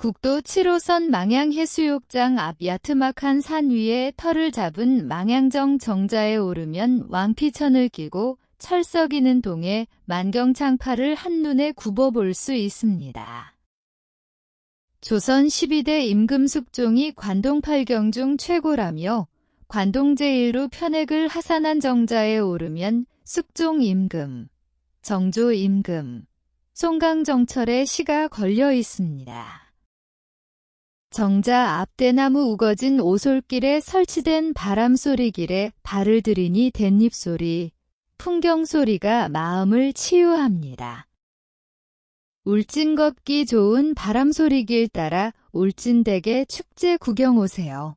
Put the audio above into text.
국도 7호선 망양해수욕장 앞 야트막한 산 위에 터를 잡은 망양정 정자에 오르면 왕피천을 끼고 철썩이는 동해 만경창파를 한눈에 굽어볼 수 있습니다. 조선 12대 임금숙종이 관동팔경 중 최고라며 관동 제1로 편액을 하산한 정자에 오르면 숙종 임금, 정조 임금, 송강정철의 시가 걸려 있습니다. 정자 앞 대나무 우거진 오솔길에 설치된 바람소리길에 발을 들이니 댄잎소리, 풍경소리가 마음을 치유합니다. 울진 걷기 좋은 바람소리길 따라 울진대게 축제 구경 오세요.